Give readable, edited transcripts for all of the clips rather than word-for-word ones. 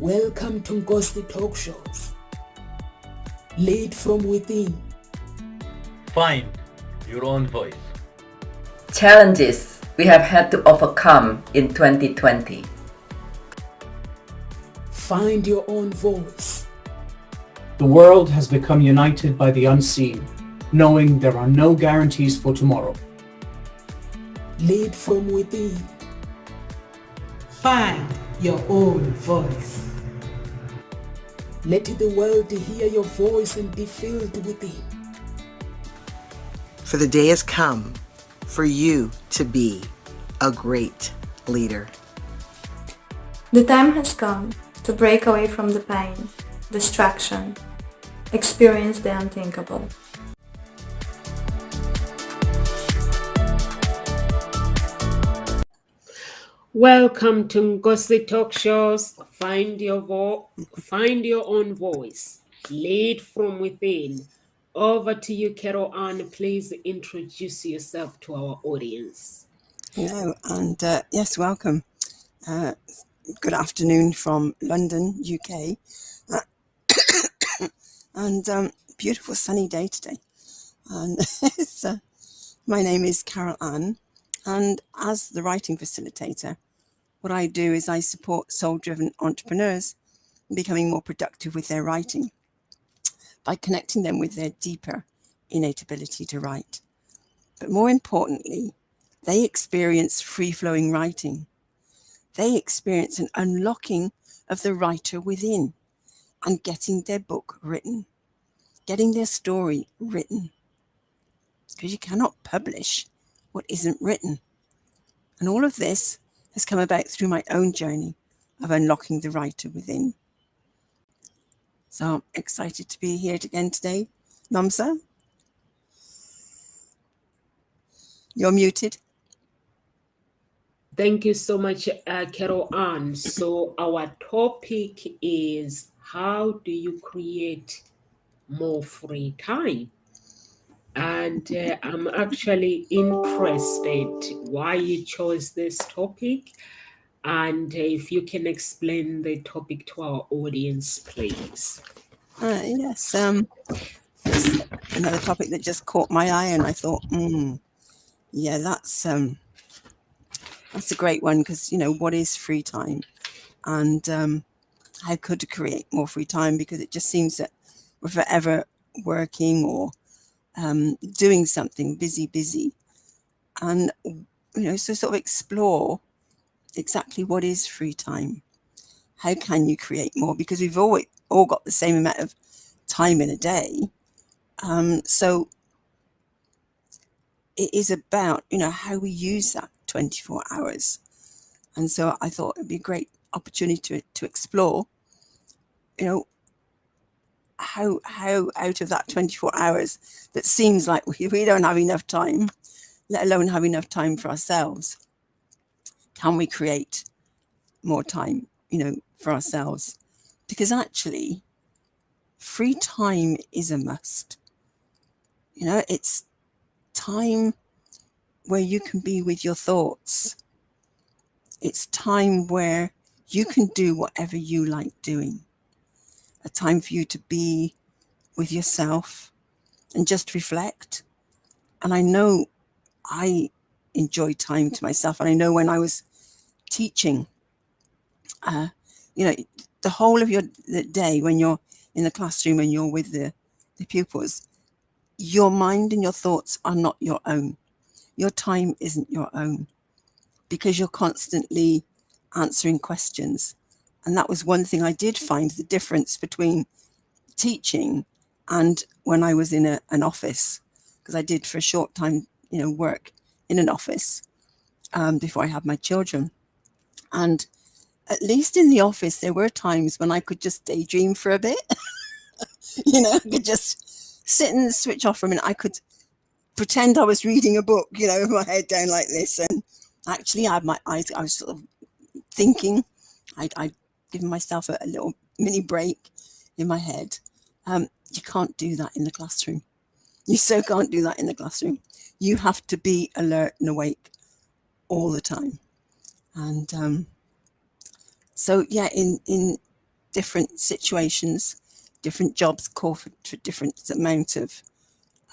Welcome to Ngosi Talk Shows. Lead from within. Find your own voice. Challenges we have had to overcome in 2020. Find your own voice. The world has become united by the unseen, knowing there are no guarantees for tomorrow. Lead from within. Find your own voice. Let the world hear your voice and be filled within. For the day has come for you to be a great leader. The time has come to break away from the pain, distraction, experience the unthinkable. Welcome to Ngosi Talk Shows. Find your own voice. Lead from within. Over to you, Carol Ann. Please introduce yourself to our audience. Hello, and yes, welcome. Good afternoon from London, UK. And beautiful sunny day today. And my name is Carol Ann, and as the writing facilitator, what I do is I support soul-driven entrepreneurs in becoming more productive with their writing by connecting them with their deeper innate ability to write. But more importantly, they experience free-flowing writing. They experience an unlocking of the writer within and getting their book written, getting their story written. Because you cannot publish what isn't written. And all of this has come about through my own journey of unlocking the writer within. So I'm excited to be here again today. Namsa, you're muted. Thank you so much, Carol Ann. So our topic is, how do you create more free time? And I'm actually interested why you chose this topic, and if you can explain the topic to our audience, please. Yes, it's another topic that just caught my eye, and I thought, yeah, that's a great one, because what is free time, and how could you create more free time? Because it just seems that we're forever working or doing something, busy, and so sort of explore exactly what is free time. How can you create more? Because we've all got the same amount of time in a day, so it is about how we use that 24 hours. And so I thought it'd be a great opportunity to explore how out of that 24 hours that seems like we don't have enough time, let alone have enough time for ourselves, can we create more time for ourselves? Because actually free time is a must. It's time where you can be with your thoughts. It's time where you can do whatever you like doing. A time for you to be with yourself and just reflect. And I know I enjoy time to myself. And I know when I was teaching, the whole of the day when you're in the classroom and you're with the pupils, your mind and your thoughts are not your own. Your time isn't your own, because you're constantly answering questions. And that was one thing I did find, the difference between teaching and when I was in an office, because I did for a short time, work in an office before I had my children. And at least in the office, there were times when I could just daydream for a bit. I could just sit and switch off for a minute. I could pretend I was reading a book, with my head down like this. And actually I had my eyes, I was sort of thinking. I'd given myself a little mini break in my head. You can't do that in the classroom. You so can't do that in the classroom. You have to be alert and awake all the time. And so, yeah, in different situations, different jobs call for different amount of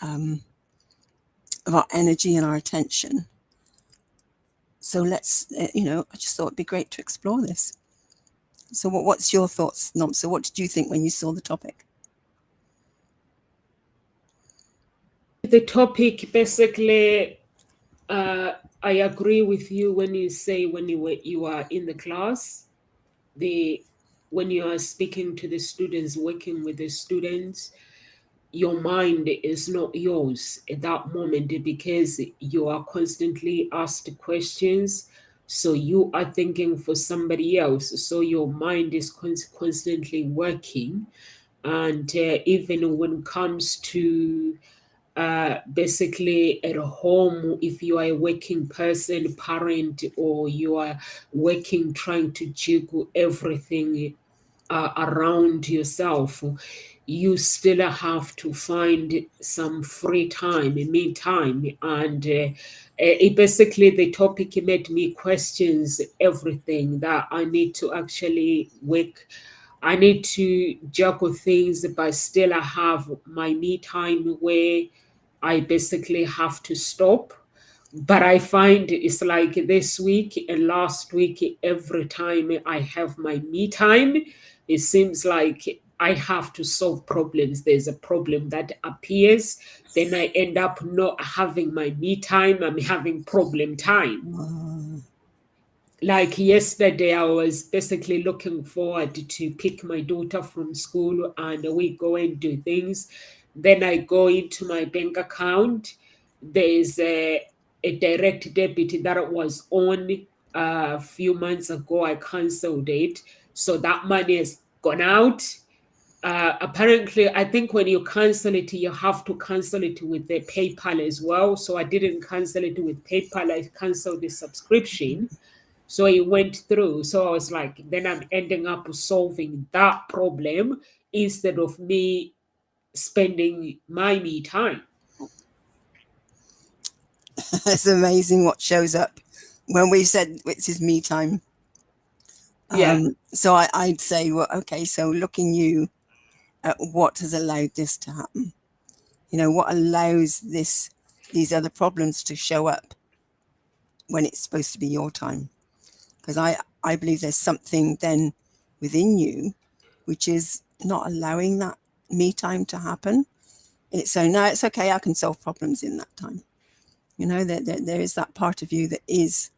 our energy and our attention. So let's, I just thought it'd be great to explore this. So what's your thoughts, Nomsa? What did you think when you saw the topic? The topic, basically, I agree with you when you say when you are in the class, when you are speaking to the students, working with the students, your mind is not yours at that moment because you are constantly asked questions. So you are thinking for somebody else. So your mind is constantly working. And even when it comes to basically at home, if you are a working person, parent, or you are working, trying to juggle everything around yourself, you still have to find some free time, me time. And basically the topic made me questions everything that I need to actually work. I need to juggle things, but still I have my me time where I basically have to stop. But I find it's like this week and last week, every time I have my me time, it seems like I have to solve problems. There's a problem that appears, then I end up not having my me time. I'm having problem time. Like yesterday, I was basically looking forward to pick my daughter from school and we go and do things. Then I go into my bank account. There's a direct debit that was on a few months ago. I canceled it. So that money has gone out. Apparently, I think when you cancel it, you have to cancel it with the PayPal as well. So I didn't cancel it with PayPal. I canceled the subscription. So it went through. So I was like, then I'm ending up solving that problem instead of me spending my me time. It's amazing what shows up when we said it's his me time. Yeah. So I'd say, well, okay, so looking you at what has allowed this to happen, what allows these other problems to show up when it's supposed to be your time. Because I believe there's something then within you which is not allowing that me time to happen. It's so, no, it's okay, I can solve problems in that time. There is that part of you that is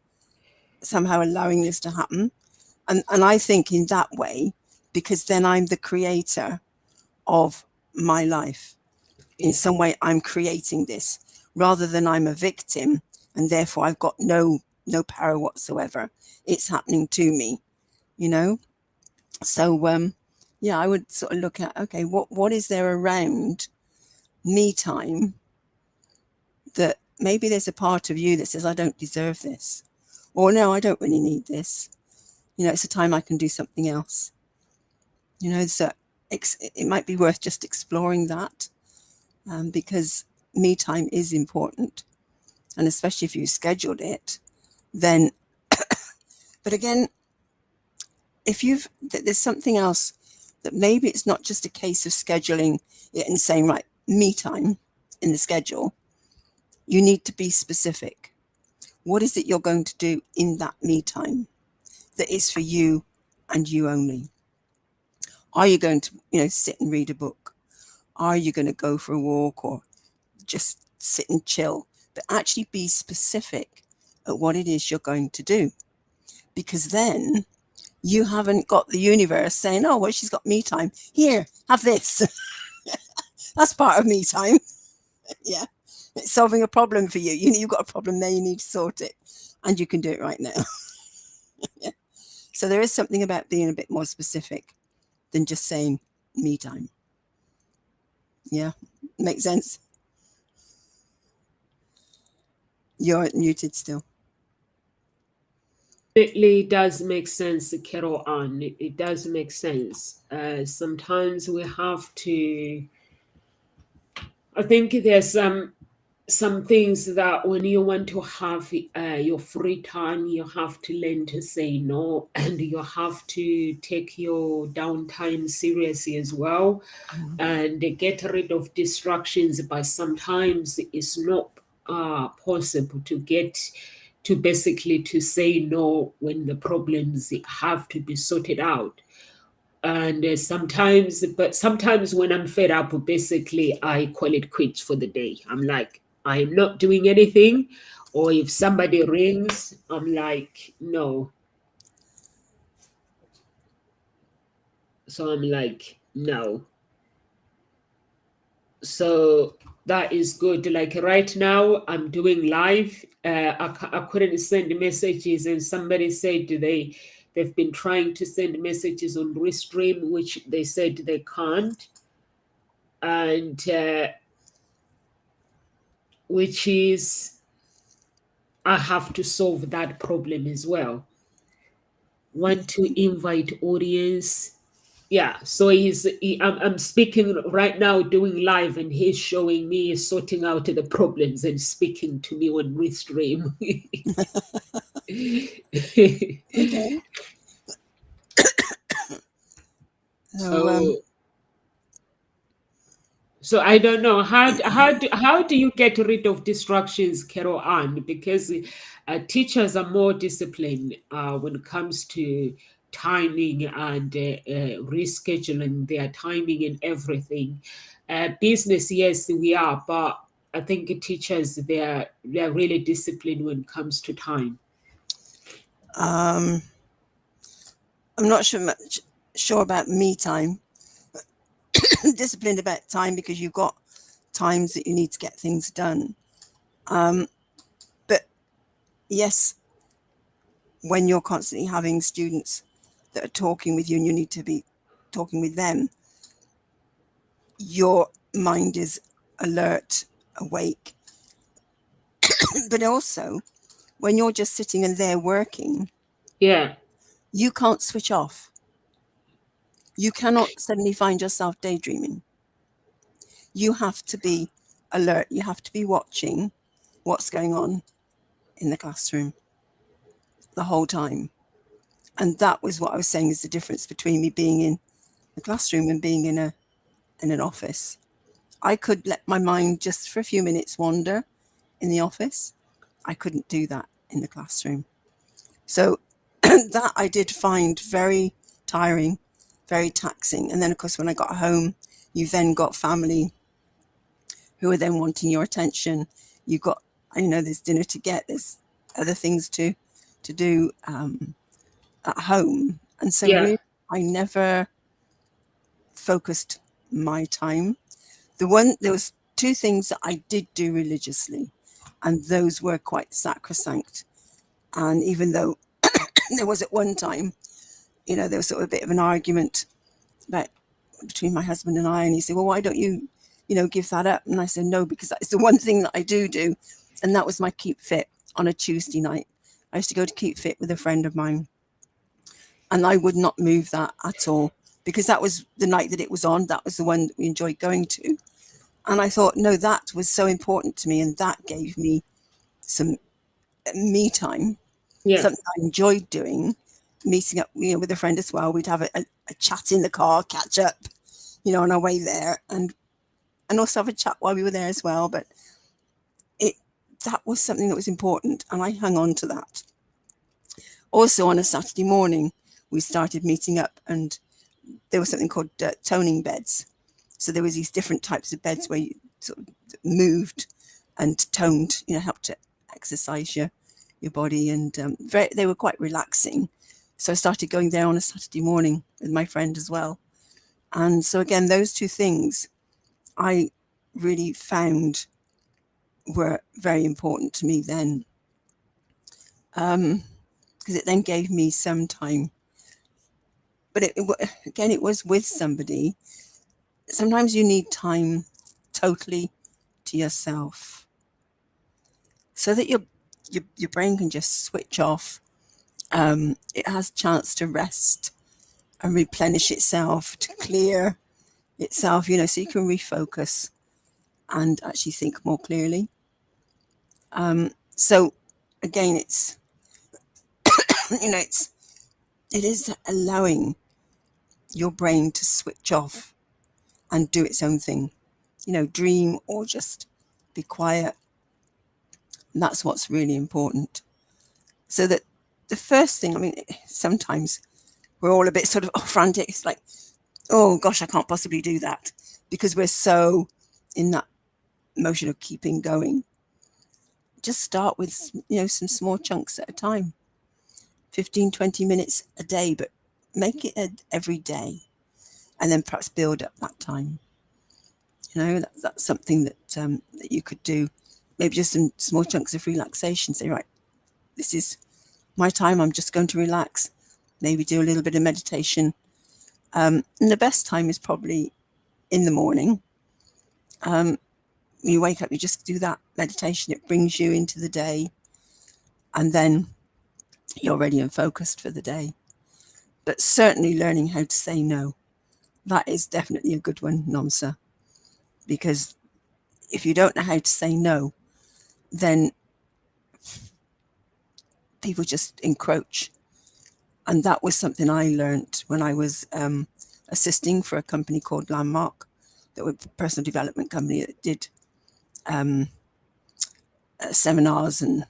somehow allowing this to happen. And I think in that way, because then I'm the creator of my life. In some way, I'm creating this rather than I'm a victim and therefore I've got no power whatsoever. It's happening to me, So, yeah, I would sort of look at, okay, what is there around me time that maybe there's a part of you that says, I don't deserve this, or no, I don't really need this. It's a time I can do something else. So it might be worth just exploring that because me time is important. And especially if you scheduled it, then, but again, if there's something else that maybe it's not just a case of scheduling it and saying, right, me time in the schedule, you need to be specific. What is it you're going to do in that me time that is for you and you only? Are you going to, sit and read a book? Are you going to go for a walk or just sit and chill? But actually be specific at what it is you're going to do. Because then you haven't got the universe saying, oh, well, she's got me time. Here, have this. That's part of me time. Yeah. It's solving a problem for you. You've got a problem there, you need to sort it. And you can do it right now. Yeah. So there is something about being a bit more specific than just saying me time. Yeah. Makes sense? You're muted still. It really does make sense, Carol Ann. It does make sense. Sometimes we have to, I think there's some things that when you want to have your free time, you have to learn to say no, and you have to take your downtime seriously as well, and get rid of distractions. But sometimes it's not possible to get to basically to say no when the problems have to be sorted out. And sometimes when I'm fed up, basically I call it quits for the day. I'm like, I'm not doing anything. Or if somebody rings, I'm like, no. So I'm like, no. So that is good. Like right now, I'm doing live. I couldn't send messages, and somebody said they've been trying to send messages on Restream, which they said they can't, and which is I have to solve that problem as well. Want to invite audience. Yeah, so I'm speaking right now, doing live, and he's showing me sorting out the problems and speaking to me on Restream. Okay. So I don't know how do you get rid of distractions, Carol Ann? Because teachers are more disciplined when it comes to timing and rescheduling their timing and everything. Business, yes, we are, but I think teachers they're really disciplined when it comes to time. I'm not sure about me time. Disciplined about time because you've got times that you need to get things done. But yes, when you're constantly having students that are talking with you and you need to be talking with them, your mind is alert, awake. But also, when you're just sitting in there working, yeah, you can't switch off. You cannot suddenly find yourself daydreaming. You have to be alert. You have to be watching what's going on in the classroom the whole time. And that was what I was saying is the difference between me being in the classroom and being in an office. I could let my mind just for a few minutes wander in the office. I couldn't do that in the classroom. So that I did find very tiring, very taxing. And then, of course, when I got home, you've then got family who are then wanting your attention. You've got, there's dinner to get, there's other things to do at home. And so really, I never focused my time. There was two things that I did do religiously, and those were quite sacrosanct. And even though there was at one time, there was sort of a bit of an argument between my husband and I, and he said, well, why don't you, give that up? And I said, no, because that is the one thing that I do. And that was my Keep Fit on a Tuesday night. I used to go to Keep Fit with a friend of mine, and I would not move that at all, because that was the night that it was on. That was the one that we enjoyed going to. And I thought, no, that was so important to me. And that gave me some me time, something I enjoyed doing, meeting up, with a friend as well. We'd have a chat in the car, catch up, on our way there, and also have a chat while we were there as well. But that was something that was important, and I hung on to that. Also, on a Saturday morning, we started meeting up, and there was something called toning beds. So there was these different types of beds where you sort of moved and toned, helped to exercise your body, and they were quite relaxing. So I started going there on a Saturday morning with my friend as well. And so again, those two things I really found were very important to me then, because it then gave me some time. But it was with somebody. Sometimes you need time totally to yourself, so that your brain can just switch off. It has a chance to rest and replenish itself, to clear itself, so you can refocus and actually think more clearly. So again, it's it is allowing your brain to switch off and do its own thing, dream or just be quiet. And that's what's really important. So that the first thing, sometimes we're all a bit sort of frantic. It's like, oh gosh, I can't possibly do that, because we're so in that motion of keeping going. Just start with, some small chunks at a time, 15, 20 minutes a day, but make it every day, and then perhaps build up that time. That's something that that you could do. Maybe just some small chunks of relaxation. Say, right, this is my time. I'm just going to relax. Maybe do a little bit of meditation. And the best time is probably in the morning. When you wake up, you just do that meditation. It brings you into the day, and then you're ready and focused for the day. But certainly learning how to say no. That is definitely a good one, Nomsa. Because if you don't know how to say no, then people just encroach. And that was something I learned when I was assisting for a company called Landmark, that was a personal development company that did seminars and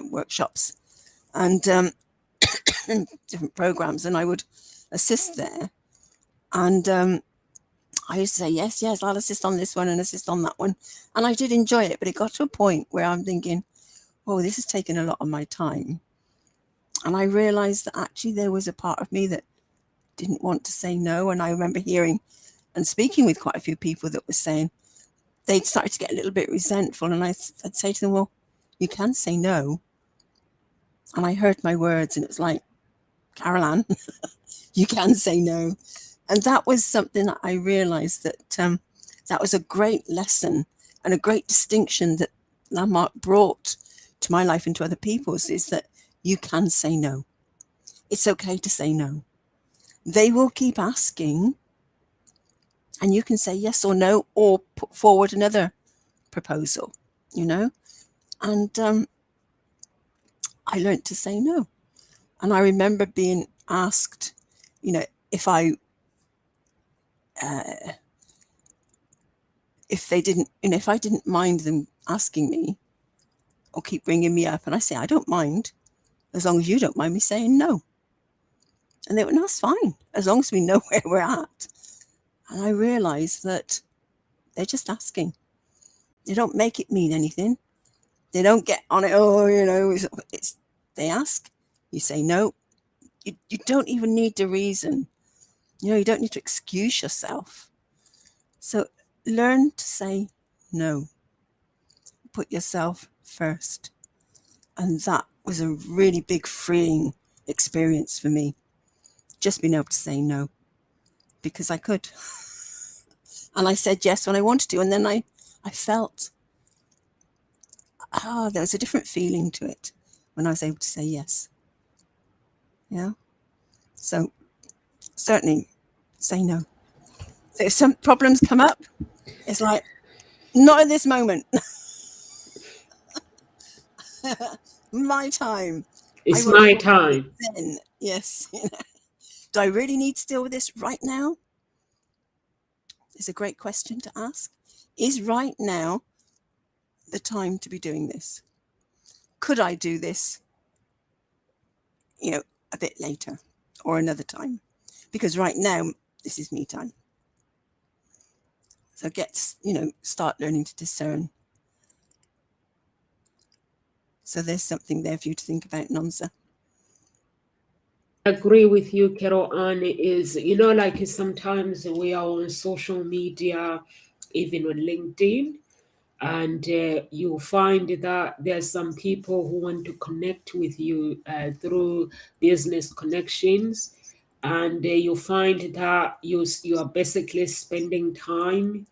workshops and different programs. And I would assist there. And I used to say, yes, I'll assist on this one and assist on that one. And I did enjoy it, but it got to a point where I'm thinking, oh, this has taken a lot of my time. And I realized that actually there was a part of me that didn't want to say no. And I remember hearing and speaking with quite a few people that were saying they'd started to get a little bit resentful. And I'd say to them, well, you can say no. And I heard my words, and it was like, Carol-Ann, you can say no. And that was something that I realized that that was a great lesson and a great distinction that Landmark brought to my life and to other people's, is that you can say no. It's okay to say no. They will keep asking, and you can say yes or no, or put forward another proposal, And I learned to say no. And I remember being asked, if I didn't mind them asking me or keep bringing me up, and I say, I don't mind, as long as you don't mind me saying no. And they went, no, it's fine, as long as we know where we're at. And I realized that they're just asking. They don't make it mean anything. They don't get on it, they ask, you say no. You don't even need to reason. You don't need to excuse yourself. So learn to say no. Put yourself first. And that was a really big freeing experience for me. Just being able to say no. Because I could. And I said yes when I wanted to. And then I felt, there was a different feeling to it when I was able to say yes. Yeah. So certainly say no. So if some problems come up, it's like, not at this moment. My time. It's my time. Then, yes. Do I really need to deal with this right now? It's a great question to ask. Is right now the time to be doing this? Could I do this, a bit later or another time? Because right now, this is me time. So start learning to discern. So there's something there for you to think about, Nomsa. I agree with you, Carol-Ann. Is, like sometimes we are on social media, even on LinkedIn, and you find that there's some people who want to connect with you through business connections, and you find that you are basically spending time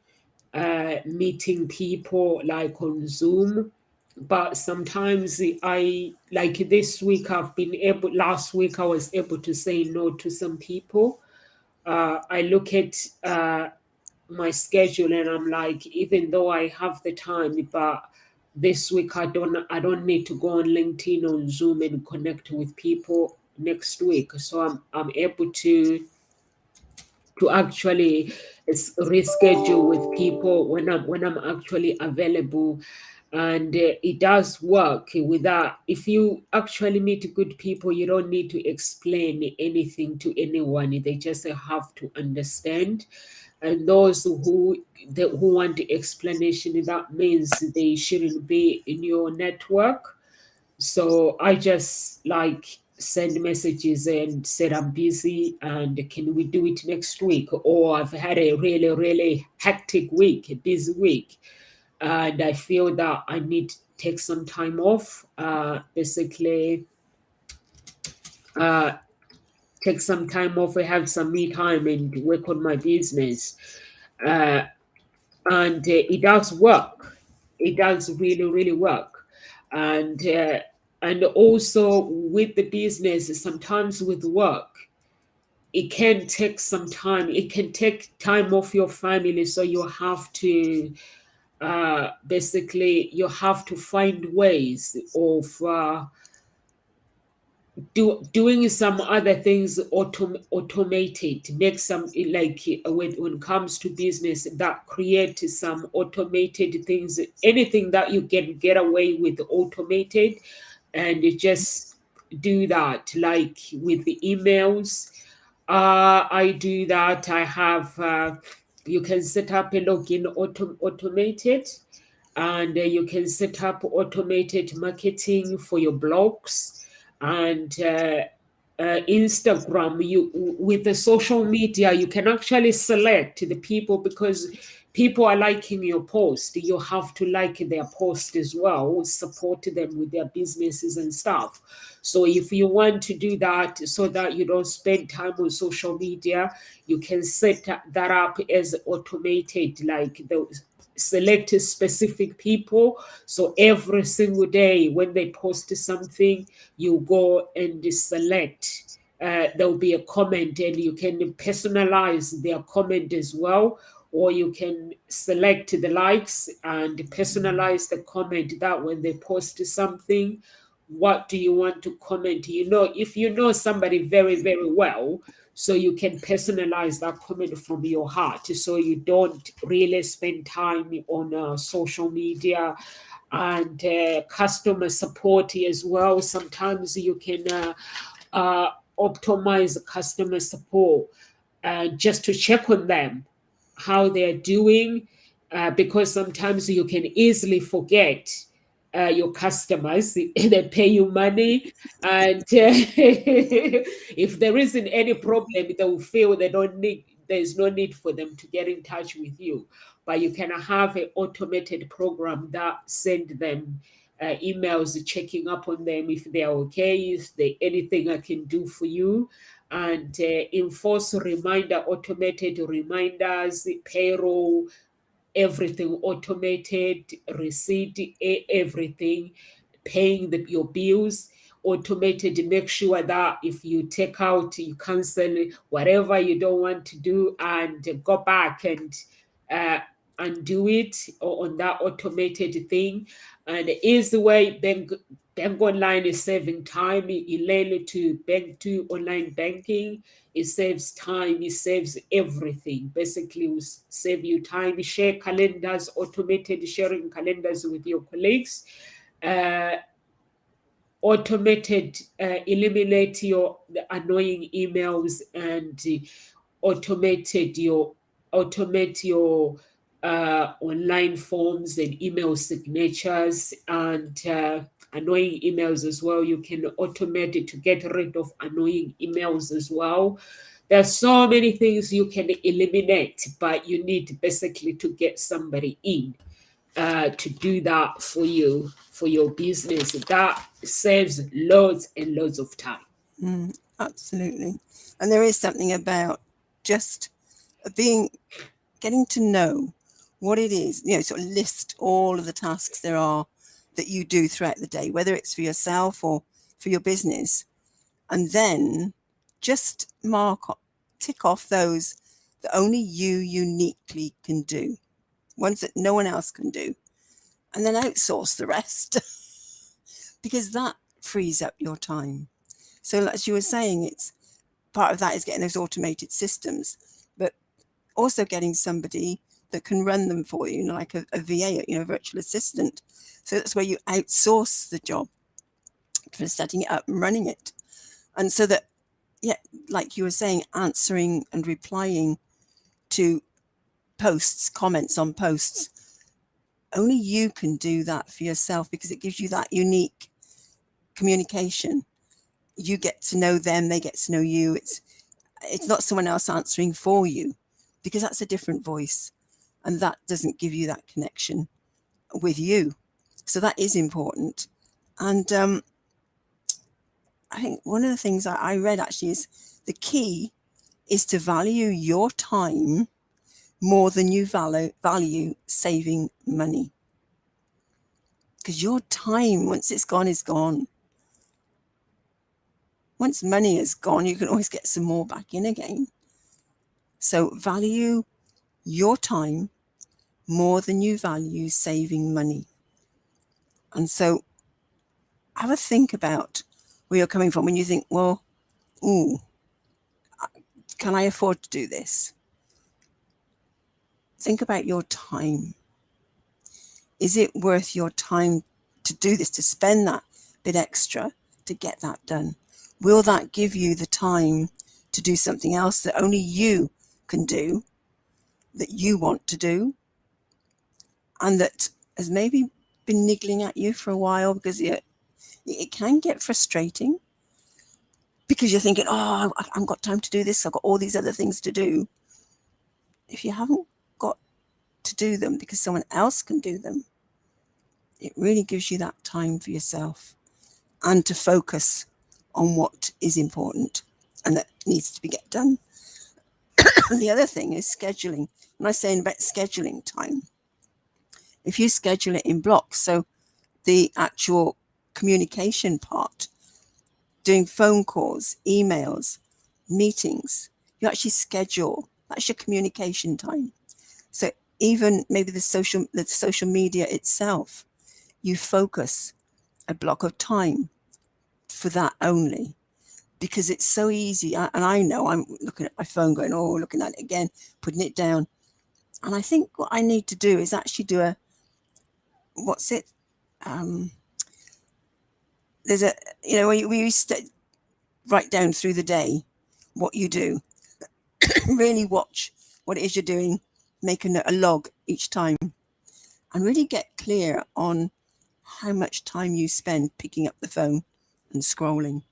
meeting people like on Zoom. But sometimes this week last week I was able to say no to some people. I look at my schedule and I'm like, even though I have the time, but this week I don't need to go on LinkedIn or Zoom and connect with people next week. So I'm able to actually reschedule with people when I'm actually available. And it does work with that. If you actually meet good people, you don't need to explain anything to anyone. They just have to understand. And those who want the explanation, that means they shouldn't be in your network. So I just like send messages and said I'm busy and can we do it next week? Or I've had a really, really hectic week, a busy week, and I feel that I need to take some time off. Basically, take some time off, I have some me time and work on my business. And it does work. It does really, really work. And also with the business, sometimes with work, it can take some time. It can take time off your family. So you have to basically you have to find ways of doing some other things automated, make some, like when it comes to business, that create some automated things, anything that you can get away with automated, and you just do that. Like with the emails, I do that. I have you can set up a login automated, and you can set up automated marketing for your blogs. And Instagram, you with the social media, you can actually select the people, because people are liking your post. You have to like their post as well, support them with their businesses and stuff. So if you want to do that so that you don't spend time on social media, you can set that up as automated, like those select specific people. So every single day when they post something, you go and select. There'll be a comment, and you can personalize their comment as well, or you can select the likes and personalize the comment, that when they post something, what do you want to comment? If you know somebody very, very well, so you can personalize that comment from your heart, so you don't really spend time on social media. And customer support as well, sometimes you can optimize customer support just to check on them, how they're doing, because sometimes you can easily forget your customers. They pay you money, and if there isn't any problem, they will feel there's no need for them to get in touch with you. But you can have an automated program that send them emails checking up on them, if they're okay, if there anything I can do for you, and enforce automated reminders, payroll, everything automated, receipt, everything, paying your bills automated. Make sure that if you take out, you cancel whatever you don't want to do, and go back and undo it on that automated thing. And the easy way, Bank Online is saving time. You learn to online banking. It saves time. It saves everything. Basically, it will save you time. Share calendars, automated sharing calendars with your colleagues. Automated, eliminate the annoying emails, and automate your online forms and email signatures, and annoying emails as well. You can automate it to get rid of annoying emails as well. There's so many things you can eliminate, but you need basically to get somebody in to do that for you, for your business. That saves loads and loads of time. Absolutely. And there is something about just getting to know what it is, sort of list all of the tasks there are that you do throughout the day, whether it's for yourself or for your business, and then just tick off those that only you uniquely can do, ones that no one else can do. and then outsource the rest because that frees up your time. So as you were saying, it's part of that is getting those automated systems, but also getting somebody that can run them for you, like a VA, virtual assistant. So that's where you outsource the job for setting it up and running it. And so that, yeah, like you were saying, answering and replying to posts, comments on posts, only you can do that for yourself because it gives you that unique communication. You get to know them, they get to know you. It's not someone else answering for you because that's a different voice and that doesn't give you that connection with you. So that is important. And I think one of the things I read actually is the key is to value your time more than you value saving money. Because your time, once it's gone, is gone. Once money is gone, you can always get some more back in again. So value your time more than you value saving money. And so have a think about where you're coming from when you think, well, can I afford to do this? Think about your time. Is it worth your time to do this, to spend that bit extra to get that done? Will that give you the time to do something else that only you can do, that you want to do, and that has maybe been niggling at you for a while? Because it can get frustrating because you're thinking, I haven't got time to do this. I've got all these other things to do. If you haven't got to do them because someone else can do them, it really gives you that time for yourself and to focus on what is important and that needs to be get done. The other thing is scheduling. When I'm saying about scheduling time, if you schedule it in blocks, so the actual communication part, doing phone calls, emails, meetings, you actually schedule, that's your communication time. So even maybe the social media itself, you focus a block of time for that only, because it's so easy. And I know I'm looking at my phone going, looking at it again, putting it down. And I think what I need to do is actually do there's a, we used to write down through the day what you do, really watch what it is you're doing, make a log each time, and really get clear on how much time you spend picking up the phone and scrolling.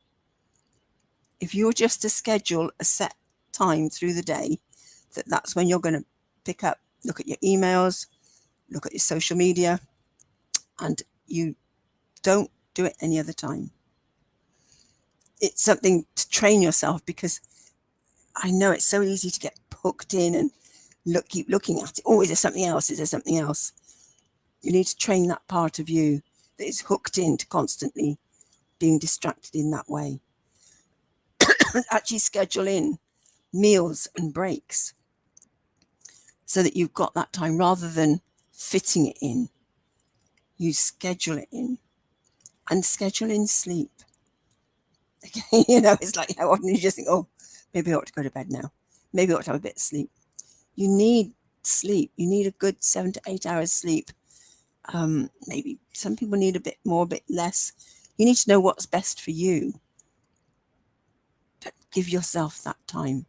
If you're just to schedule a set time through the day, that's when you're going to pick up, look at your emails, look at your social media, and you don't do it any other time. It's something to train yourself, because I know it's so easy to get hooked in and keep looking at it. Is there something else? Is there something else? You need to train that part of you that is hooked into constantly being distracted in that way. Actually schedule in meals and breaks so that you've got that time rather than fitting it in. You schedule it in, and schedule in sleep. Okay, it's like how often you just think, maybe I ought to go to bed now. Maybe I ought to have a bit of sleep. You need sleep. You need a good 7 to 8 hours sleep. Maybe some people need a bit more, a bit less. You need to know what's best for you. But give yourself that time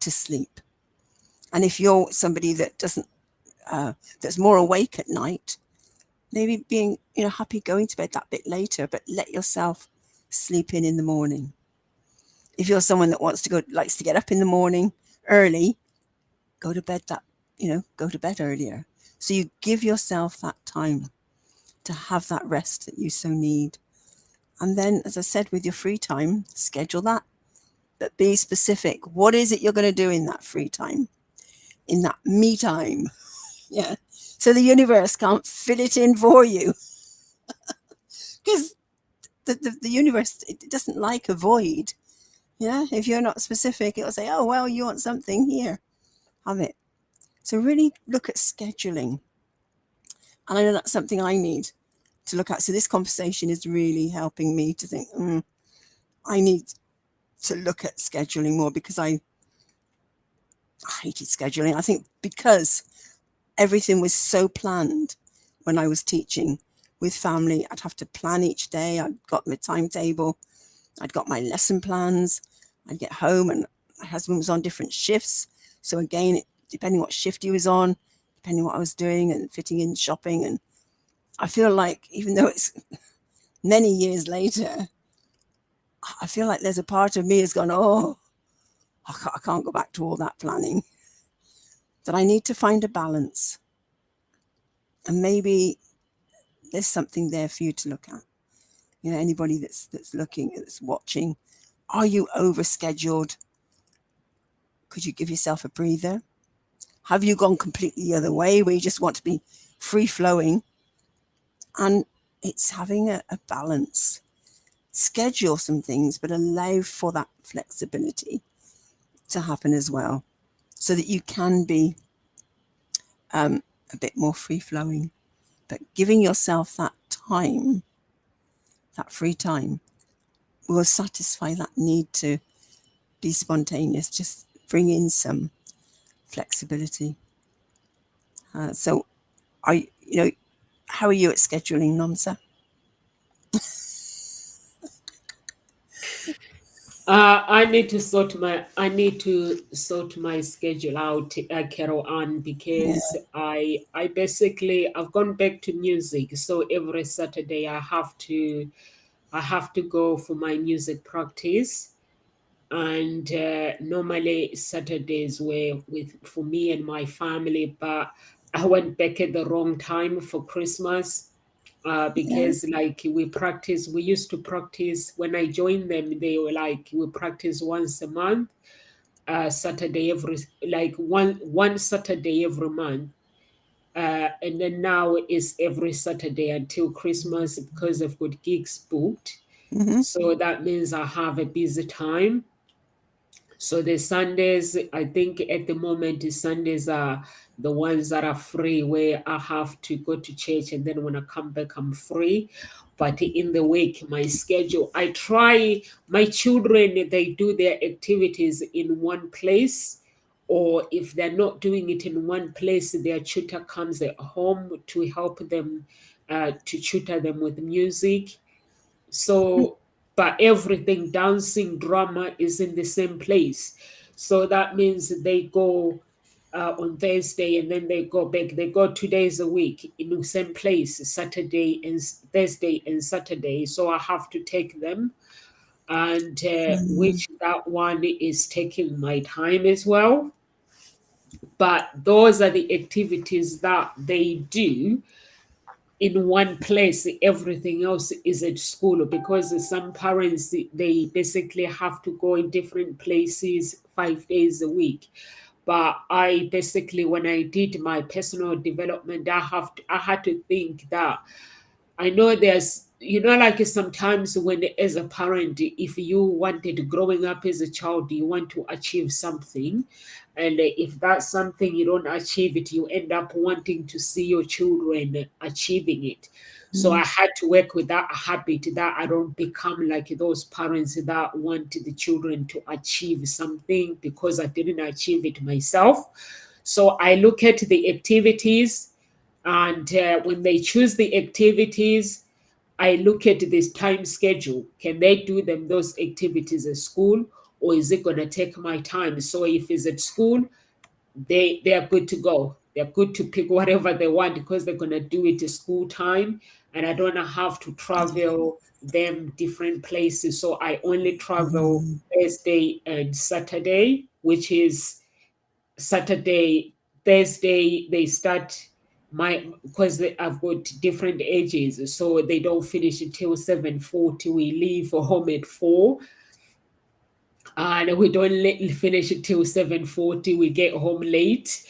to sleep. And if you're somebody that doesn't, that's more awake at night, maybe being, happy going to bed that bit later, but let yourself sleep in the morning. If you're someone that likes to get up in the morning early, go to bed go to bed earlier. So you give yourself that time to have that rest that you so need. And then, as I said, with your free time, schedule that, but be specific. What is it you're going to do in that free time, in that me time? Yeah. So the universe can't fill it in for you. Because the universe, it doesn't like a void. Yeah. If you're not specific, it'll say, you want something here. Have it. So really look at scheduling And I know that's something I need to look at. So this conversation is really helping me to think, I need to look at scheduling more, because I hated scheduling. I think because everything was so planned when I was teaching with family, I'd have to plan each day. I'd got my timetable, I'd got my lesson plans. I'd get home and my husband was on different shifts. So again, depending what shift he was on, depending what I was doing and fitting in shopping. And I feel like, even though it's many years later, I feel like there's a part of me has gone, oh, I can't go back to all that planning. That I need to find a balance. And maybe there's something there for you to look at. You know, anybody that's looking, that's watching, are you overscheduled? Could you give yourself a breather? Have you gone completely the other way, where you just want to be free flowing? And it's having a balance. Schedule some things, but allow for that flexibility to happen as well, so that you can be a bit more free flowing. But giving yourself that time, that free time, will satisfy that need to be spontaneous, just bring in some flexibility. So how are you at scheduling, Nomsa? I need to sort my schedule out, Carol Ann, because I basically, I've gone back to music. So every Saturday I have to go for my music practice. And normally Saturdays were for me and my family, but I went back at the wrong time for Christmas. Because we used to practice, when I joined them, they were like, we practice once a month, Saturday one Saturday every month. And then now it's every Saturday until Christmas, because I've got gigs booked. Mm-hmm. So that means I have a busy time. So the Sundays, I think at the moment, the Sundays are the ones that are free, where I have to go to church, and then when I come back, I'm free. But in the week, my schedule, I try, my children, they do their activities in one place, or if they're not doing it in one place, their tutor comes at home to help them, to tutor them with music. So, but everything, dancing, drama, is in the same place. So that means they go on Thursday, and then they go back. They go 2 days a week in the same place, Saturday and Thursday and Saturday. So I have to take them, and which that one is taking my time as well. But those are the activities that they do in one place. Everything else is at school, because some parents, they basically have to go in different places 5 days a week. But I basically, when I did my personal development, I had to think that, I know there's, like sometimes when, as a parent, if you wanted, growing up as a child, you want to achieve something, and if that's something you don't achieve it, you end up wanting to see your children achieving it. So I had to work with that habit, that I don't become like those parents that want the children to achieve something because I didn't achieve it myself. So I look at the activities, and when they choose the activities, I look at this time schedule. Can they do those activities at school, or is it going to take my time? So if it's at school, they are good to go. They're good to pick whatever they want, because they're going to do it at school time, and I don't have to travel them different places. So I only travel Thursday and Saturday, which is Saturday, Thursday, they start because I've got different ages, so they don't finish until 7:40. We leave home at 4. And we don't finish until 7:40. We get home late.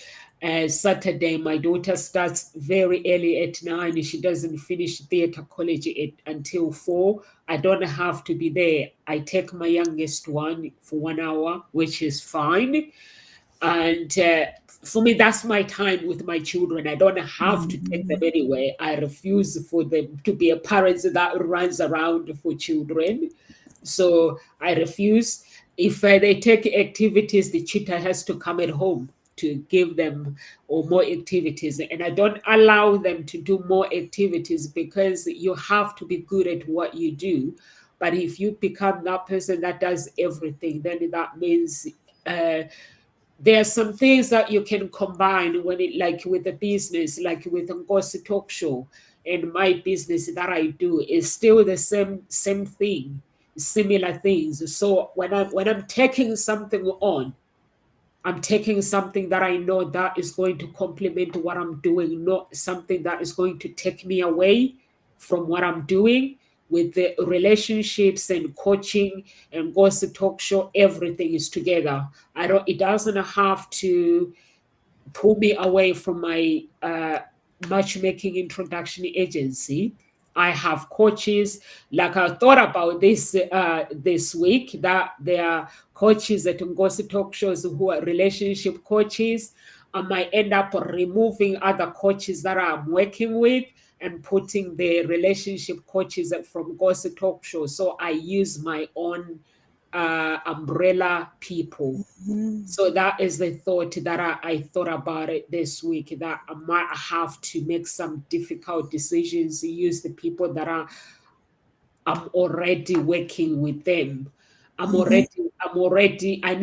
Saturday, my daughter starts very early at 9. She doesn't finish theatre college until 4. I don't have to be there. I take my youngest one for 1 hour, which is fine. And for me, that's my time with my children. I don't have to take them anywhere. I refuse for them to be a parent that runs around for children. So I refuse. If they take activities, the tutor has to come at home to give them or more activities. And I don't allow them to do more activities because you have to be good at what you do. But if you become that person that does everything, then that means there are some things that you can combine when it, like with the business, like with Ngozi Talk Show and my business that I do is still the same thing, similar things. So when I'm taking something on, I'm taking something that I know that is going to complement what I'm doing, not something that is going to take me away from what I'm doing. With the relationships and coaching and Ngozi Talk Show, everything is together. It doesn't have to pull me away from my matchmaking introduction agency. I have coaches. Like I thought about this this week, that there are coaches at Ngozi Talk Shows who are relationship coaches. I might end up removing other coaches that I'm working with and putting the relationship coaches from Ngozi Talk Show. So I use my own umbrella people. So that is the thought that I thought about it this week, that I might have to make some difficult decisions, use the people that I'm already working with them. I know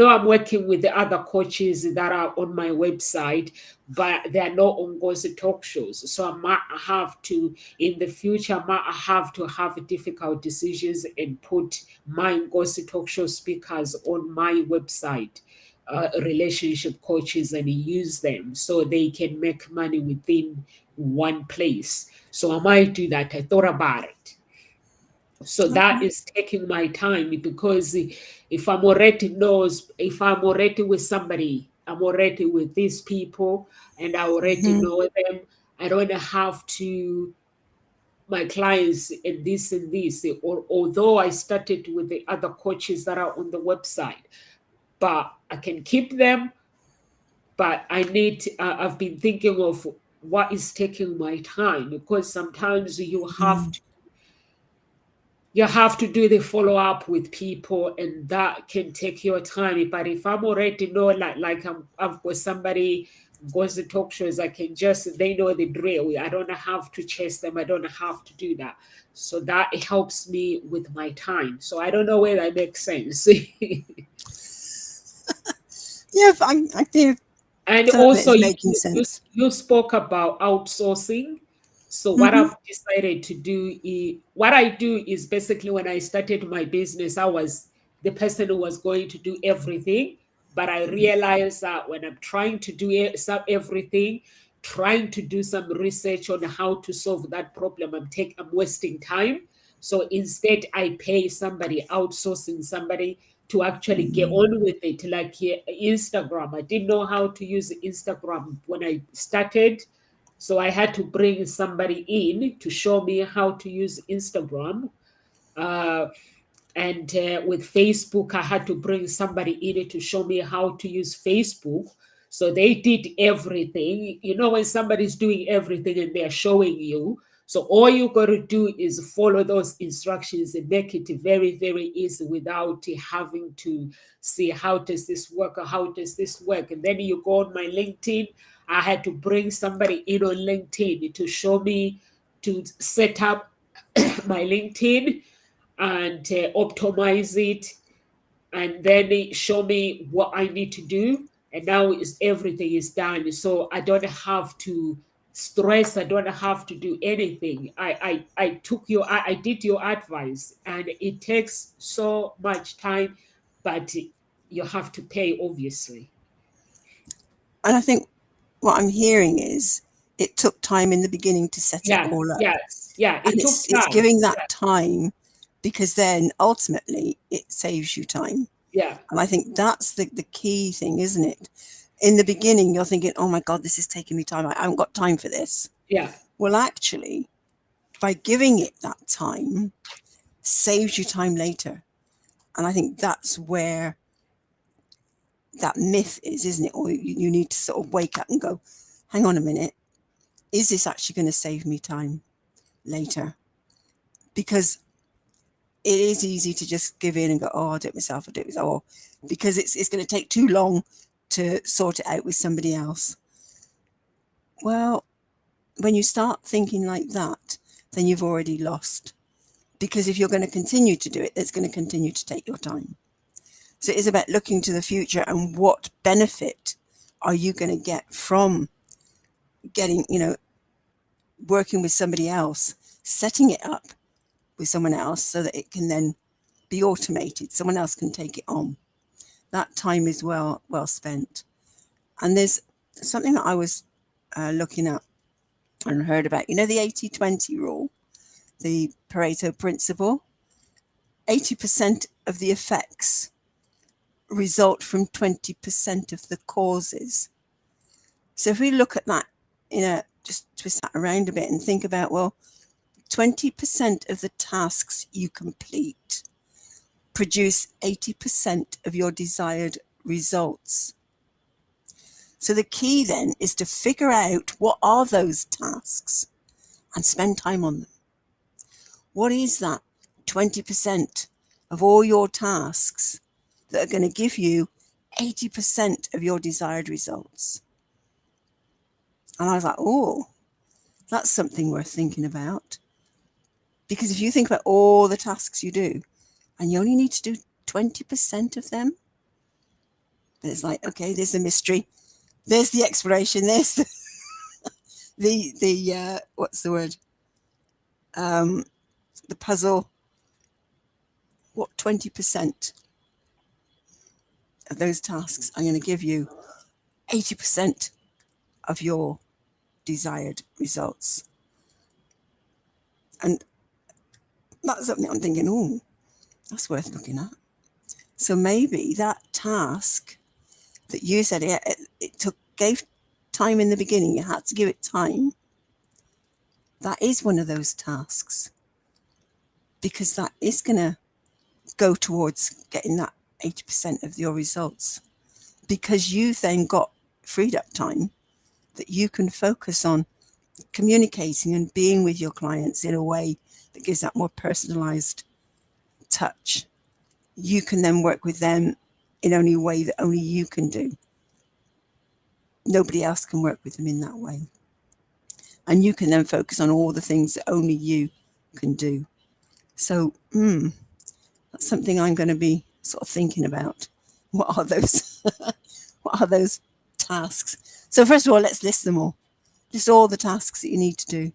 I'm working with the other coaches that are on my website, but they're not on Ngozi Talk Shows. So I might have to, in the future, I might have to have difficult decisions and put my Ngozi Talk Show speakers on my website, relationship coaches, and use them so they can make money within one place. So I might do that. I thought about it. So that is taking my time, because if I'm already with somebody, I'm already with these people and I already know them, I don't have to, my clients and this, or although I started with the other coaches that are on the website, but I can keep them. But I've been thinking of what is taking my time, because sometimes you have to do the follow-up with people, and that can take your time. But if I'm already know, I've got somebody goes to talk shows, they know the drill. I don't have to chase them. I don't have to do that. So that helps me with my time. So I don't know whether that makes sense. Yeah, I do. And also, you spoke about outsourcing. So what I've decided to do is basically, when I started my business, I was the person who was going to do everything. But I realized that when I'm trying to do everything, trying to do some research on how to solve that problem, I'm wasting time. So instead, I pay somebody, outsourcing somebody to actually get on with it. Like Instagram, I didn't know how to use Instagram when I started. So I had to bring somebody in to show me how to use Instagram. And with Facebook, I had to bring somebody in to show me how to use Facebook. So they did everything. You know, when somebody's doing everything and they're showing you, so all you got to do is follow those instructions and make it very, very easy without having to see, how does this work, or how does this work? And then you go on my LinkedIn. I had to bring somebody in on LinkedIn to show me to set up my LinkedIn and optimize it, and then they show me what I need to do. And now everything is done. So I don't have to stress. I don't have to do anything. I did your advice, and it takes so much time, but you have to pay, obviously. And I think what I'm hearing is it took time in the beginning to set it all up. Yes, it's giving that time, because then ultimately it saves you time. Yeah. And I think that's the key thing, isn't it? In the beginning, you're thinking, oh my God, this is taking me time. I haven't got time for this. Yeah. Well, actually, by giving it that time, saves you time later. And I think that's where that myth is, isn't it? Or you need to sort of wake up and go, hang on a minute, is this actually going to save me time later? Because it is easy to just give in and go, oh, I'll do it myself, or because it's going to take too long to sort it out with somebody else. Well, when you start thinking like that, then you've already lost. Because if you're going to continue to do it, it's going to continue to take your time. So it is about looking to the future and what benefit are you going to get from getting, working with somebody else, setting it up with someone else so that it can then be automated. Someone else can take it on. That time is well spent. And there's something that I was looking at and heard about, the 80-20 rule, the Pareto principle. 80% of the effects result from 20% of the causes. So if we look at that, just twist that around a bit and think about, well, 20% of the tasks you complete produce 80% of your desired results. So the key then is to figure out what are those tasks and spend time on them. What is that 20% of all your tasks that are going to give you 80% of your desired results? And I was like, oh, that's something worth thinking about. Because if you think about all the tasks you do and you only need to do 20% of them, it's like, okay, there's the mystery. There's the exploration. There's the what's the word? The puzzle. What 20% of those tasks are going to give you 80% of your desired results? And that's something I'm thinking, oh, that's worth looking at. So maybe that task that you said gave time in the beginning, you had to give it time. That is one of those tasks, because that is going to go towards getting that 80% of your results, because you then got freed up time that you can focus on communicating and being with your clients in a way that gives that more personalized touch. You can then work with them in only a way that only you can do. Nobody else can work with them in that way. And you can then focus on all the things that only you can do. So that's something I'm going to be sort of thinking about. What are those what are those tasks? So first of all, let's list them all. List all the tasks that you need to do.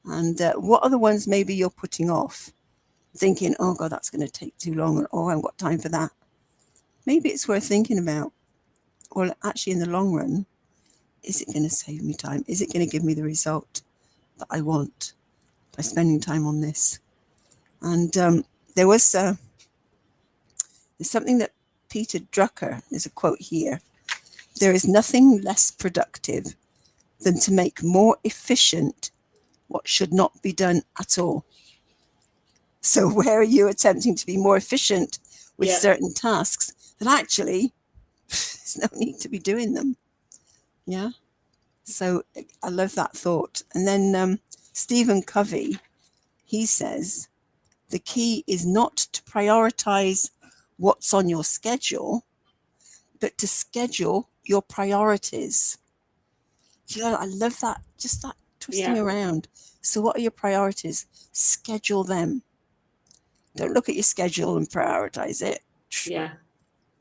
And what are the ones maybe you're putting off? Thinking, oh God, that's going to take too long. Or, oh, I haven't got time for that. Maybe it's worth thinking about. Well, actually, in the long run, is it going to save me time? Is it going to give me the result that I want by spending time on this? And there's something that Peter Drucker, there's a quote here. There is nothing less productive than to make more efficient what should not be done at all. So where are you attempting to be more efficient with certain tasks that actually there's no need to be doing them? Yeah. So I love that thought. And then Stephen Covey, he says, the key is not to prioritize what's on your schedule, but to schedule your priorities. I love that, just that twisting around. So what are your priorities? Schedule them. Don't look at your schedule and prioritize it. Yeah.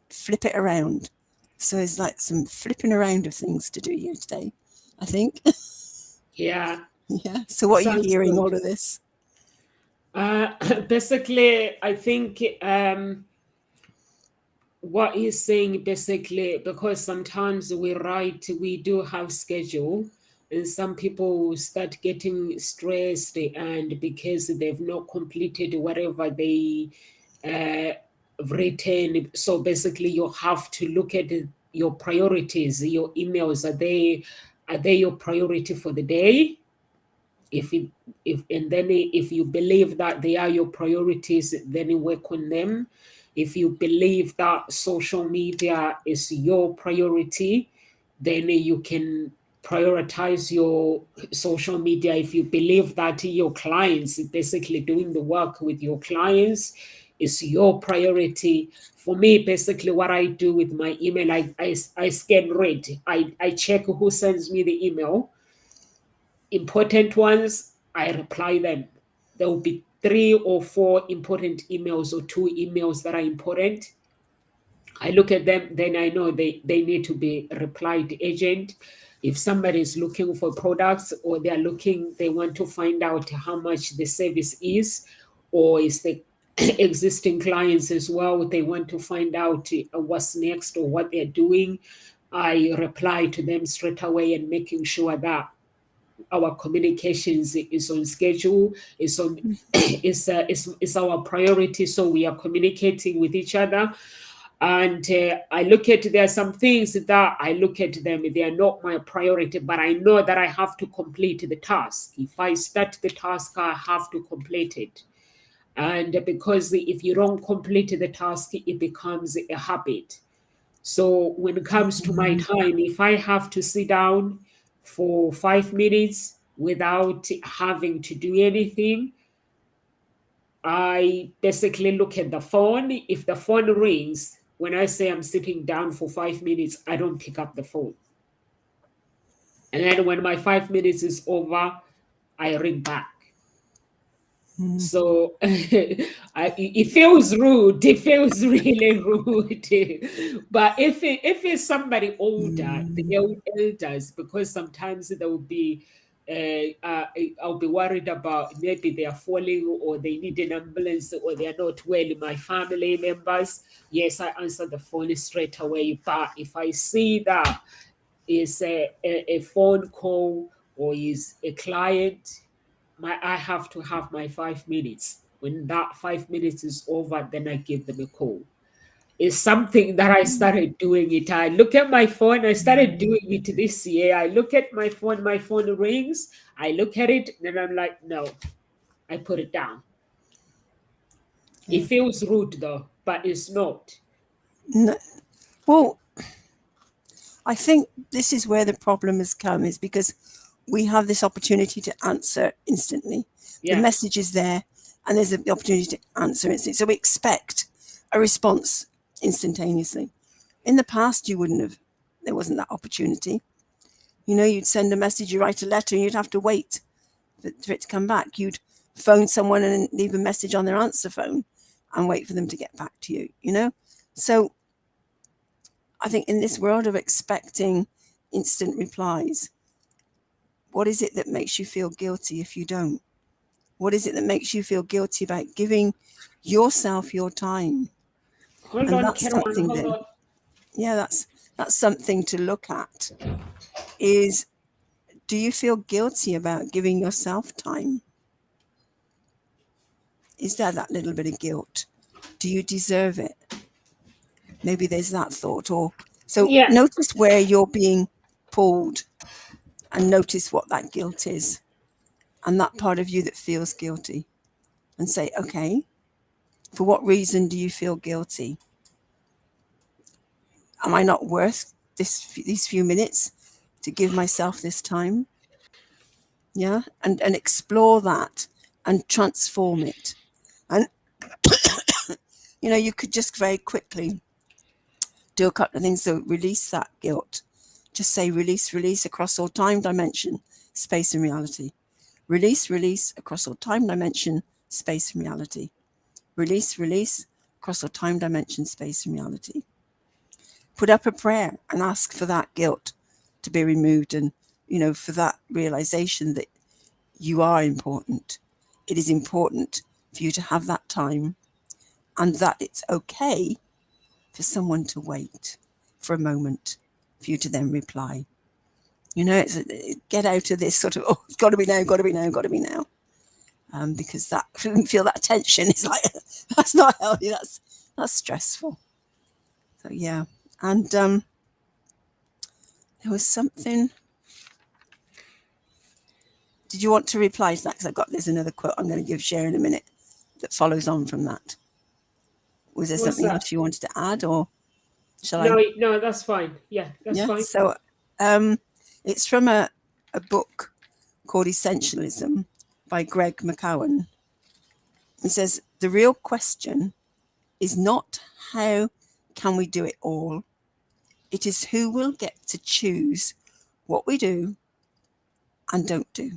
Flip it around. So it's like some flipping around of things to do here today, I think. Yeah. Yeah. So what are you hearing good. all of this? Basically, I think what he's saying, basically, because sometimes we do have schedule, and some people start getting stressed, and because they've not completed whatever they written. So basically, you have to look at your priorities. Your emails, are they your priority for the day? If you believe that they are your priorities, then you work on them. If you believe that social media is your priority, then you can prioritize your social media. If you believe that your clients, basically doing the work with your clients, is your priority. For me, basically what I do with my email, I scan read. I check who sends me the email. Important ones, I reply them. There will be 3 or 4 important emails or 2 emails that are important. I look at them, then I know they need to be replied urgent. If somebody is looking for products, or they want to find out how much the service is, or is the existing clients as well, they want to find out what's next or what they're doing, I reply to them straight away, and making sure that our communications is on schedule, is our priority, so we are communicating with each other. And I look at, there are some things that I look at them, they are not my priority, but I know that I have to complete the task. If I start the task, I have to complete it. And because if you don't complete the task, it becomes a habit. So when it comes to my time, if I have to sit down for 5 minutes without having to do anything, I basically look at the phone. If the phone rings, when I say I'm sitting down for 5 minutes, I don't pick up the phone. And then when my 5 minutes is over, I ring back. So it feels rude. It feels really rude. But if it's somebody older, the elders, because sometimes there will be, I'll be worried about maybe they are falling, or they need an ambulance, or they are not well. My family members, yes, I answer the phone straight away. But if I see that it's a phone call or is a client, I have to have my 5 minutes. When that 5 minutes is over, then I give them a call. It's something that I started doing it. I look at my phone. I started doing it this year. I look at my phone rings. I look at it, then I'm like, no, I put it down. It feels rude though, but it's not. No. Well, I think this is where the problem has come, is because we have this opportunity to answer instantly. Yeah. The message is there, and there's the opportunity to answer instantly. So we expect a response instantaneously. In the past, there wasn't that opportunity. You'd send a message, you write a letter, and you'd have to wait for it to come back. You'd phone someone and leave a message on their answer phone and wait for them to get back to you, So I think in this world of expecting instant replies, what is it that makes you feel guilty if you don't? What is it that makes you feel guilty about giving yourself your time? Hold And on, that's Caroline, something hold that, on. yeah, that's something to look at. Is, do you feel guilty about giving yourself time? Is there that little bit of guilt? Do you deserve it? Maybe there's that thought. So Yeah. Notice where you're being pulled, and notice what that guilt is, and that part of you that feels guilty, and say, okay, for what reason do you feel guilty? Am I not worth these few minutes to give myself this time? Yeah, and explore that and transform it. And you could just very quickly do a couple of things to release that guilt. Just say release across all time, dimension, space, and reality. Release across all time, dimension, space, and reality. Release across all time, dimension, space, and reality. Put up a prayer and ask for that guilt to be removed, and for that realization that you are important. It is important for you to have that time, and that it's okay for someone to wait for a moment for you to then reply. Get out of this sort of, oh, it's got to be now, because that feel that tension is like, that's not healthy. That's stressful. So yeah, and there was something. Did you want to reply to that? Because there's another quote I'm going to share in a minute that follows on from that. Was there What's something that? else you wanted to add, or shall No, I? no, that's fine. Yeah, that's Yeah. fine. So it's from a book called Essentialism by Greg McKeown. It says, the real question is not how can we do it all? It is who will get to choose what we do and don't do.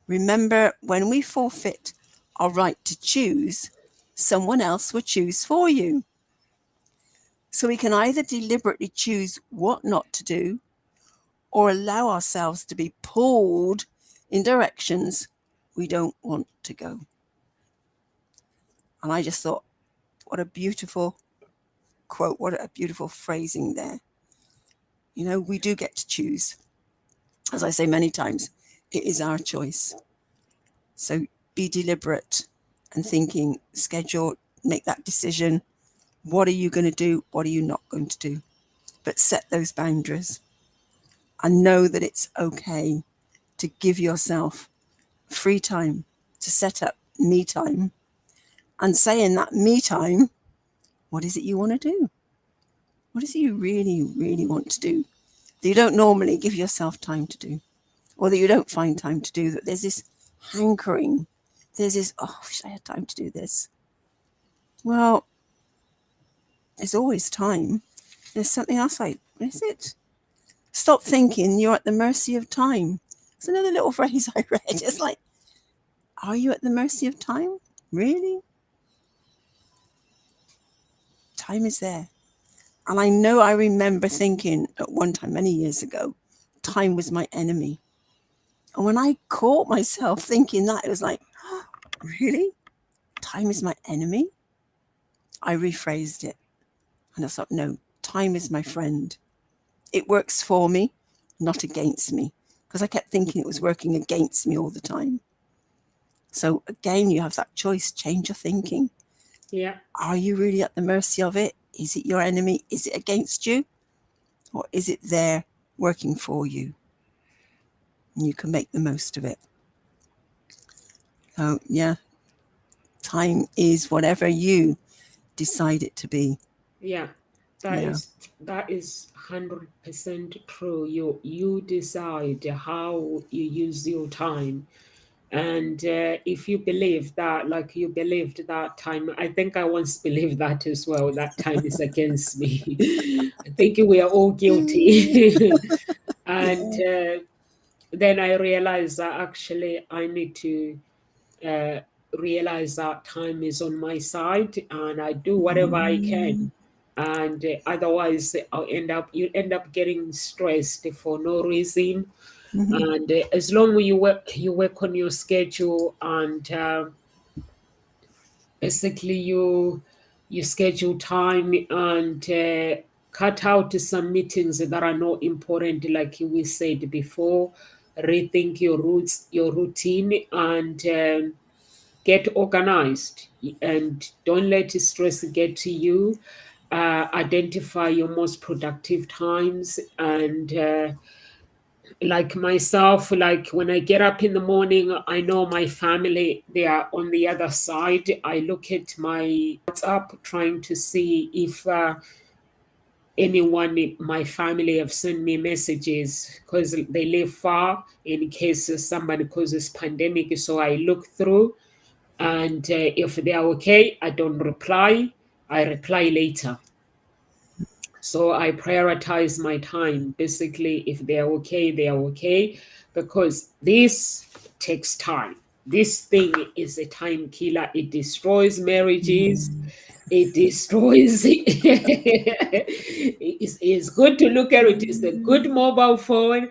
Remember, when we forfeit our right to choose, someone else will choose for you. So we can either deliberately choose what not to do or allow ourselves to be pulled in directions we don't want to go. And I just thought, what a beautiful quote, what a beautiful phrasing there. You know, we do get to choose. As I say many times, it is our choice. So be deliberate and thinking, schedule, make that decision. What are you going to do? What are you not going to do? But set those boundaries and know that it's okay to give yourself free time, to set up me time, and say in that me time, what is it you want to do? What is it you really, really want to do that you don't normally give yourself time to do, or that you don't find time to do, that there's this hankering, there's this, oh, I wish I had time to do this. Well, there's always time. There's something else like, what is it? Stop thinking you're at the mercy of time. It's another little phrase I read. It's like, are you at the mercy of time? Really? Time is there. And I know I remember thinking at one time, many years ago, time was my enemy. And when I caught myself thinking that, it was like, oh, really? Time is my enemy? I rephrased it. And I thought, no, time is my friend. It works for me, not against me. Because I kept thinking it was working against me all the time. So again, you have that choice, change your thinking. Yeah. Are you really at the mercy of it? Is it your enemy? Is it against you? Or is it there working for you? And you can make the most of it. So yeah, time is whatever you decide it to be. Yeah, that is 100% true. You decide how you use your time. And if you believe that, like you believed that time, I think I once believed that as well, that time is against me. I think we are all guilty. And then I realized that actually I need to realize that time is on my side, and I do whatever I can. And otherwise, you end up getting stressed for no reason. And as long as you work on your schedule, and basically you schedule time and cut out some meetings that are not important, like we said before. Rethink your routine, and get organized, and don't let stress get to you. Identify your most productive times, and like myself, like when I get up in the morning, I know my family, they are on the other side. I look at my WhatsApp trying to see if anyone in my family have sent me messages, because they live far in case somebody causes pandemic. So I look through, and if they are okay, I don't reply. I reply later. So I prioritize my time. Basically, if they are okay, they are okay, because this takes time. This thing is a time killer. It destroys marriages. It destroys. It's good to look at it. It's a good mobile phone,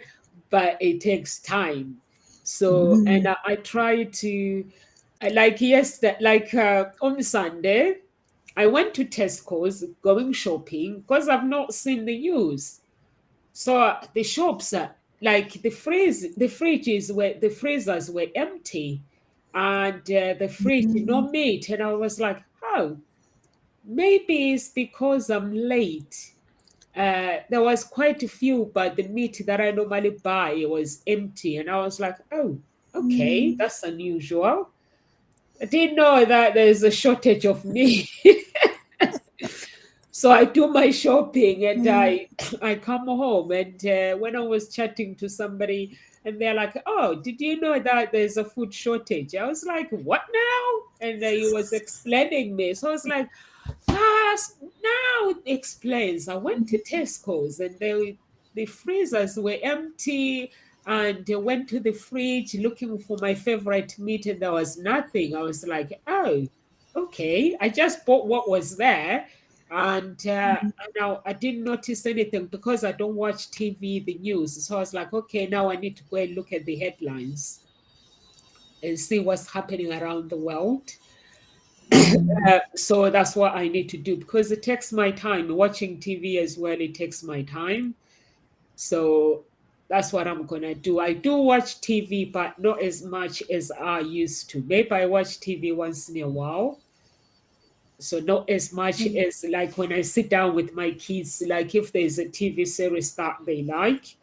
but it takes time. So, and I try to, on Sunday, I went to Tesco's going shopping because I've not seen the news. So the shops, like the freezers were empty, and the fridge no meat. And I was like, oh, maybe it's because I'm late. There was quite a few, but the meat that I normally buy was empty. And I was like, oh, okay, that's unusual. I didn't know that there's a shortage of me. So I do my shopping and I come home, and when I was chatting to somebody and they're like, oh, did you know that there's a food shortage? I was like, what now? And he was explaining me. So I was like, now it explains. I went to Tesco's and the freezers were empty, and I went to the fridge looking for my favorite meat and there was nothing. I was like, oh, okay. I just bought what was there. And now I didn't notice anything because I don't watch TV, the news. So I was like, okay, now I need to go and look at the headlines and see what's happening around the world. So that's what I need to do because it takes my time. Watching TV as well, it takes my time. So that's what I'm going to do. I do watch TV, but not as much as I used to. Maybe I watch TV once in a while. So not as much as like when I sit down with my kids, like if there's a TV series that they like,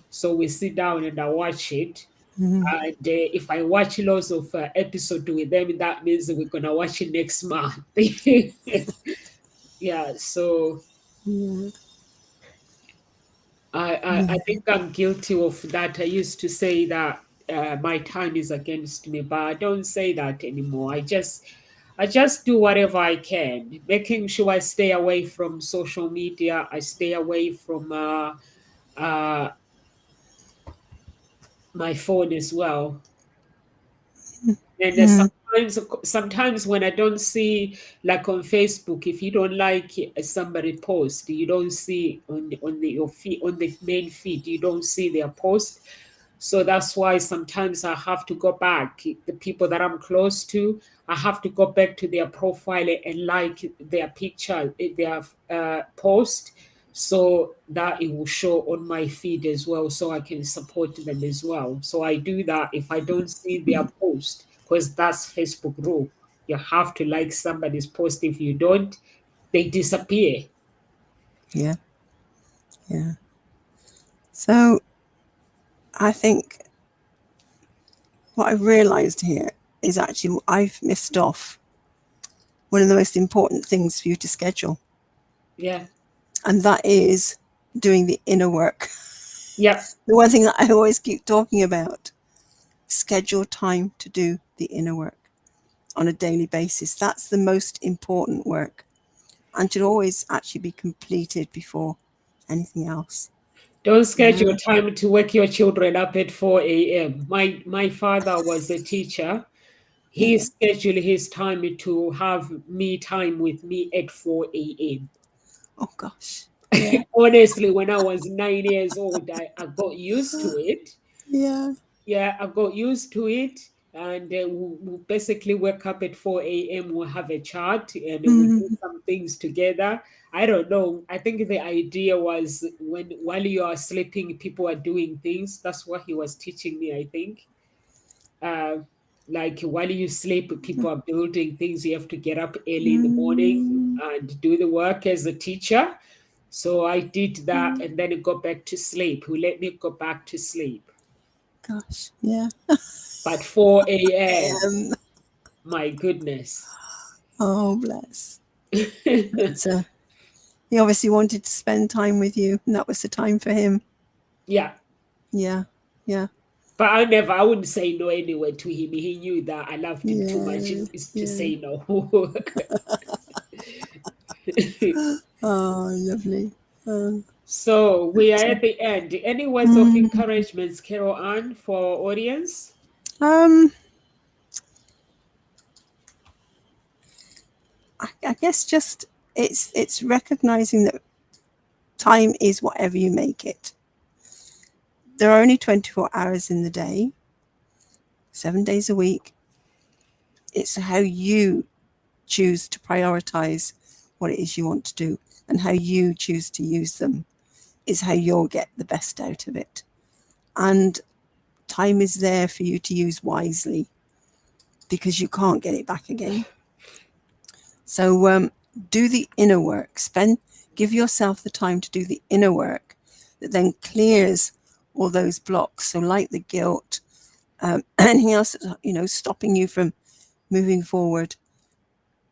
so we sit down and I watch it. And if I watch lots of episodes with them, that means we're going to watch it next month. Yeah, so I think I'm guilty of that. I used to say that my time is against me, but I don't say that anymore. I just do whatever I can, making sure I stay away from social media. I stay away from my phone as well. And sometimes when I don't see, like on Facebook, if you don't like somebody post, you don't see on your feed, on the main feed, you don't see their post. So that's why sometimes I have to go back. The people that I'm close to, I have to go back to their profile and like their picture, their post, so that it will show on my feed as well, so I can support them as well. So I do that if I don't see their post, because that's Facebook rule. You have to like somebody's post. If you don't, they disappear. Yeah. So I think what I've realized here is actually I've missed off one of the most important things for you to schedule. Yeah. And that is doing the inner work. Yep. The one thing that I always keep talking about, schedule time to do the inner work on a daily basis. That's the most important work and should always actually be completed before anything else. Don't schedule time to wake your children up at 4 a.m. My father was a teacher. He scheduled his time to have me time with me at 4 a.m. Oh, gosh. Honestly, when I was 9 years old, I got used to it. Yeah, I got used to it. And we'll basically wake up at 4 a.m. We'll have a chat and we'll do some things together. I don't know. I think the idea was while you are sleeping, people are doing things. That's what he was teaching me, I think. Like while you sleep, people are building things. You have to get up early in the morning and do the work as a teacher. So I did that and then I got back to sleep. He let me go back to sleep. Gosh, yeah. But 4 a.m., my goodness. Oh, bless. But, he obviously wanted to spend time with you, and that was the time for him. Yeah. But I wouldn't say no anyway to him. He knew that I loved him too much to say no. Oh, lovely. So we are at the end. Any words of encouragement, Carol Ann, for our audience? I guess just it's recognizing that time is whatever you make it. There are only 24 hours in the day, 7 days a week. It's how you choose to prioritize what it is you want to do, and how you choose to use them is how you'll get the best out of it. And time is there for you to use wisely, because you can't get it back again. So do the inner work. Give yourself the time to do the inner work that then clears all those blocks. So like the guilt, anything else that's, stopping you from moving forward,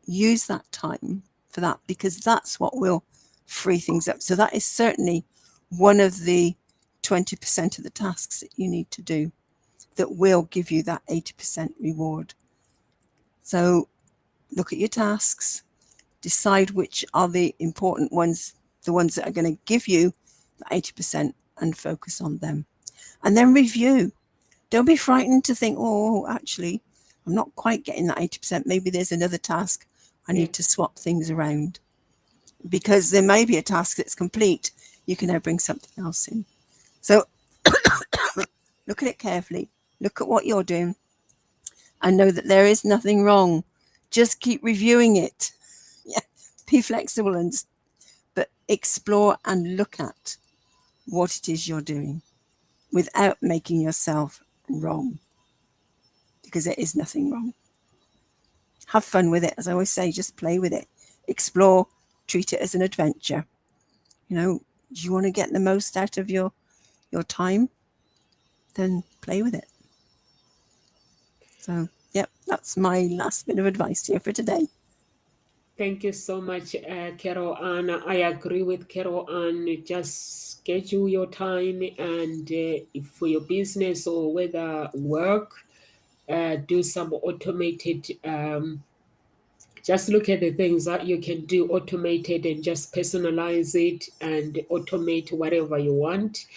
use that time for that, because that's what will free things up. So that is certainly one of the 20% of the tasks that you need to do that will give you that 80% reward. So look at your tasks, decide which are the important ones, the ones that are going to give you the 80%, and focus on them. And then review. Don't be frightened to think, oh, actually, I'm not quite getting that 80%. Maybe there's another task I need to swap things around. Because there may be a task that's complete. You can now bring something else in. So look at it carefully. Look at what you're doing. And know that there is nothing wrong. Just keep reviewing it. Yeah. Be flexible, but explore and look at what it is you're doing without making yourself wrong, because there is nothing wrong. Have fun with it. As I always say, just play with it, explore, treat it as an adventure. You know, do you want to get the most out of your time? Then play with it. So, yep, that's my last bit of advice here for today. Thank you so much, Carol Ann. I agree with Carol Ann. Just schedule your time, and if for your business or whether work, do some automated, just look at the things that you can do automated and just personalize it and automate whatever you want.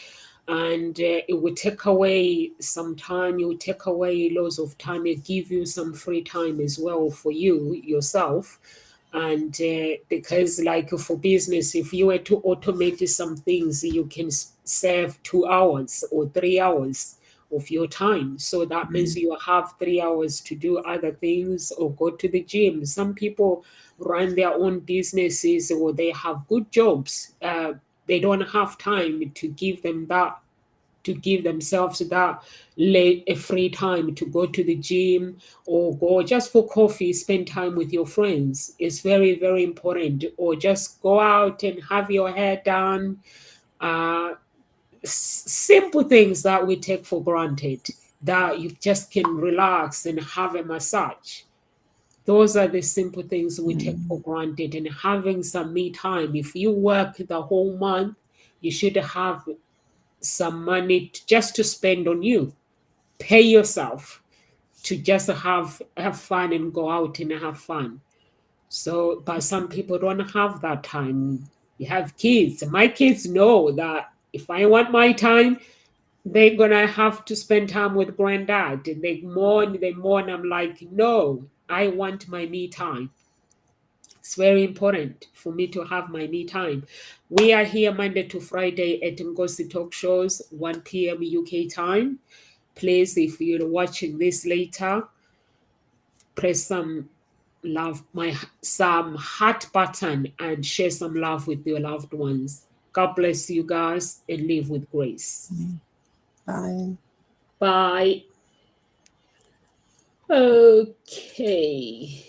And it will take away some time, it will take away lots of time, it give you some free time as well for you, yourself. And because like for business, if you were to automate some things, you can save 2 hours or 3 hours of your time. So that means you have 3 hours to do other things or go to the gym. Some people run their own businesses or they have good jobs. They don't have time to give them that, to give themselves that free time to go to the gym or go just for coffee, spend time with your friends. It's very, very important. Or just go out and have your hair done. Simple things that we take for granted, that you just can relax and have a massage. Those are the simple things we take for granted. And having some me time. If you work the whole month, you should have some money just to spend on you. Pay yourself to just have fun and go out and have fun. So, but some people don't have that time. You have kids. My kids know that if I want my time, they're gonna have to spend time with granddad. And they mourn. I'm like, no, I want my me time. It's very important for me to have my me time. We are here Monday to Friday at Ngozi Talk Shows, 1 p.m. UK time. Please, if you're watching this later, press some love, some heart button, and share some love with your loved ones. God bless you guys and live with grace. Bye. Bye. Okay.